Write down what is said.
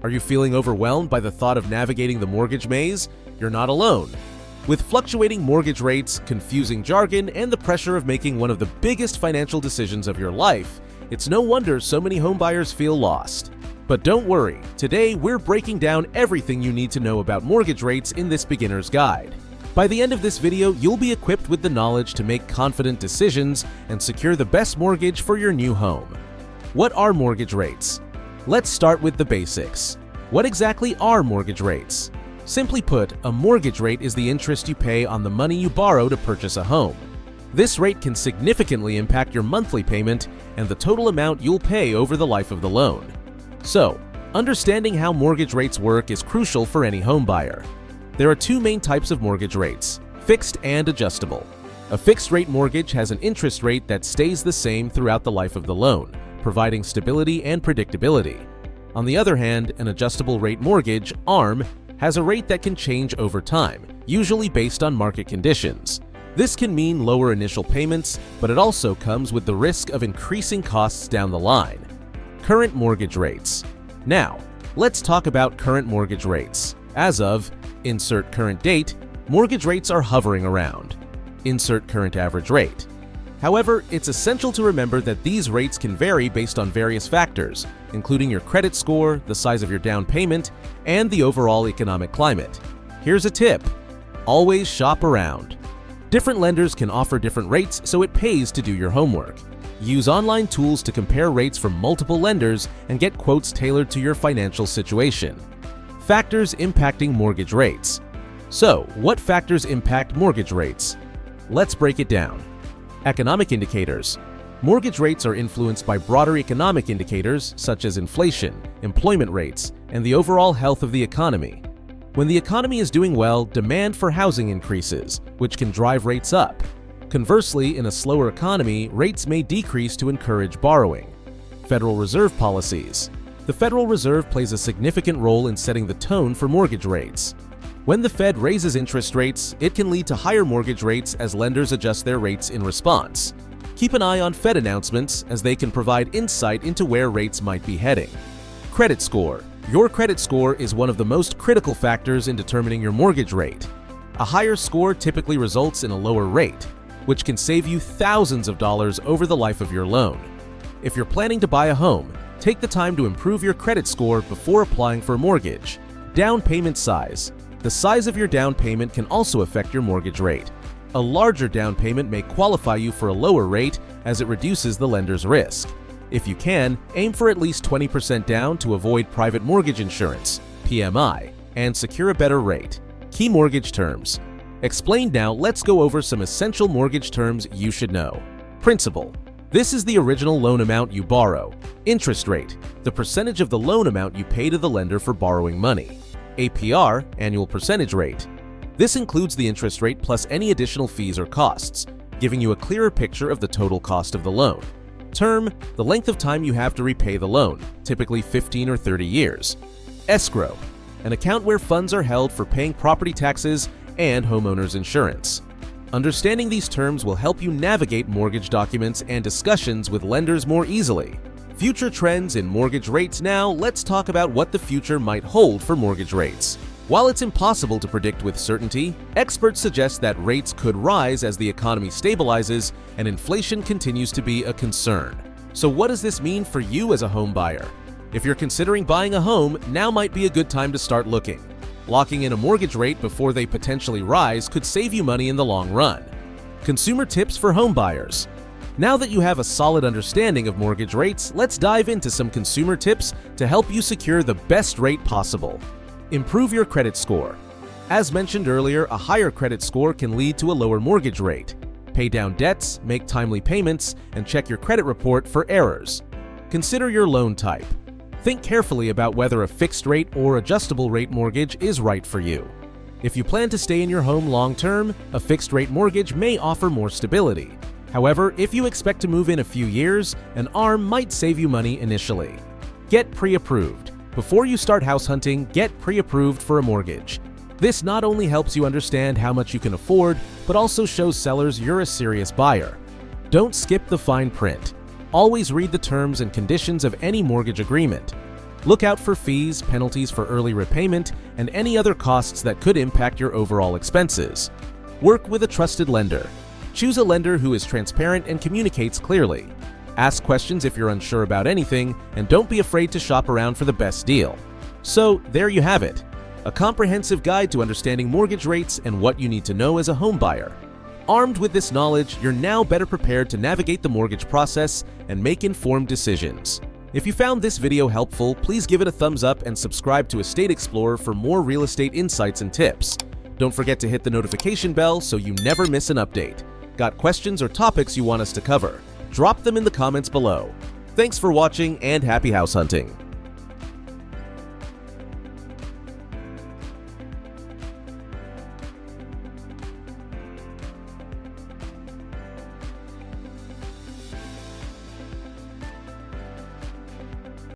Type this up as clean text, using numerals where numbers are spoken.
Are you feeling overwhelmed by the thought of navigating the mortgage maze? You're not alone. With fluctuating mortgage rates, confusing jargon, and the pressure of making one of the biggest financial decisions of your life, it's no wonder so many homebuyers feel lost. But don't worry, today we're breaking down everything you need to know about mortgage rates in this beginner's guide. By the end of this video, you'll be equipped with the knowledge to make confident decisions and secure the best mortgage for your new home. What are mortgage rates? Let's start with the basics. What exactly are mortgage rates? Simply put, a mortgage rate is the interest you pay on the money you borrow to purchase a home. This rate can significantly impact your monthly payment and the total amount you'll pay over the life of the loan. So, understanding how mortgage rates work is crucial for any home buyer. There are two main types of mortgage rates: fixed and adjustable. A fixed-rate mortgage has an interest rate that stays the same throughout the life of the loan, providing stability and predictability. On the other hand, an adjustable-rate mortgage, ARM, has a rate that can change over time, usually based on market conditions. This can mean lower initial payments, but it also comes with the risk of increasing costs down the line. Current mortgage rates. Now, let's talk about current mortgage rates. As of, insert current date, mortgage rates are hovering around. Insert current average rate. However, it's essential to remember that these rates can vary based on various factors, including your credit score, the size of your down payment, and the overall economic climate. Here's a tip: always shop around. Different lenders can offer different rates, so it pays to do your homework. Use online tools to compare rates from multiple lenders and get quotes tailored to your financial situation. Factors impacting mortgage rates. So, what factors impact mortgage rates? Let's break it down. Economic indicators. Mortgage rates are influenced by broader economic indicators such as inflation, employment rates, and the overall health of the economy. When the economy is doing well, demand for housing increases, which can drive rates up. Conversely, in a slower economy, rates may decrease to encourage borrowing. Federal Reserve policies. The Federal Reserve plays a significant role in setting the tone for mortgage rates. When the Fed raises interest rates, it can lead to higher mortgage rates as lenders adjust their rates in response. Keep an eye on Fed announcements as they can provide insight into where rates might be heading. Credit score. Your credit score is one of the most critical factors in determining your mortgage rate. A higher score typically results in a lower rate, which can save you thousands of dollars over the life of your loan. If you're planning to buy a home, take the time to improve your credit score before applying for a mortgage. Down payment size. The size of your down payment can also affect your mortgage rate. A larger down payment may qualify you for a lower rate as it reduces the lender's risk. If you can, aim for at least 20% down to avoid private mortgage insurance, PMI, and secure a better rate. Key mortgage terms. Explained now, let's go over some essential mortgage terms you should know. Principal. This is the original loan amount you borrow. Interest rate. The percentage of the loan amount you pay to the lender for borrowing money. APR, annual percentage rate. This includes the interest rate plus any additional fees or costs, giving you a clearer picture of the total cost of the loan. Term, the length of time you have to repay the loan, typically 15 or 30 years. Escrow, an account where funds are held for paying property taxes and homeowners insurance. Understanding these terms will help you navigate mortgage documents and discussions with lenders more easily. Future trends in mortgage rates. Now, let's talk about what the future might hold for mortgage rates. While it's impossible to predict with certainty, experts suggest that rates could rise as the economy stabilizes and inflation continues to be a concern. So what does this mean for you as a home buyer? If you're considering buying a home, now might be a good time to start looking. Locking in a mortgage rate before they potentially rise could save you money in the long run. Consumer tips for home buyers. Now that you have a solid understanding of mortgage rates, let's dive into some consumer tips to help you secure the best rate possible. Improve your credit score. As mentioned earlier, a higher credit score can lead to a lower mortgage rate. Pay down debts, make timely payments, and check your credit report for errors. Consider your loan type. Think carefully about whether a fixed rate or adjustable rate mortgage is right for you. If you plan to stay in your home long term, a fixed rate mortgage may offer more stability. However, if you expect to move in a few years, an ARM might save you money initially. Get pre-approved. Before you start house hunting, get pre-approved for a mortgage. This not only helps you understand how much you can afford, but also shows sellers you're a serious buyer. Don't skip the fine print. Always read the terms and conditions of any mortgage agreement. Look out for fees, penalties for early repayment, and any other costs that could impact your overall expenses. Work with a trusted lender. Choose a lender who is transparent and communicates clearly. Ask questions if you're unsure about anything, and don't be afraid to shop around for the best deal. So, there you have it. A comprehensive guide to understanding mortgage rates and what you need to know as a home buyer. Armed with this knowledge, you're now better prepared to navigate the mortgage process and make informed decisions. If you found this video helpful, please give it a thumbs up and subscribe to Estate Explorer for more real estate insights and tips. Don't forget to hit the notification bell so you never miss an update. Got questions or topics you want us to cover? Drop them in the comments below. Thanks for watching and happy house hunting!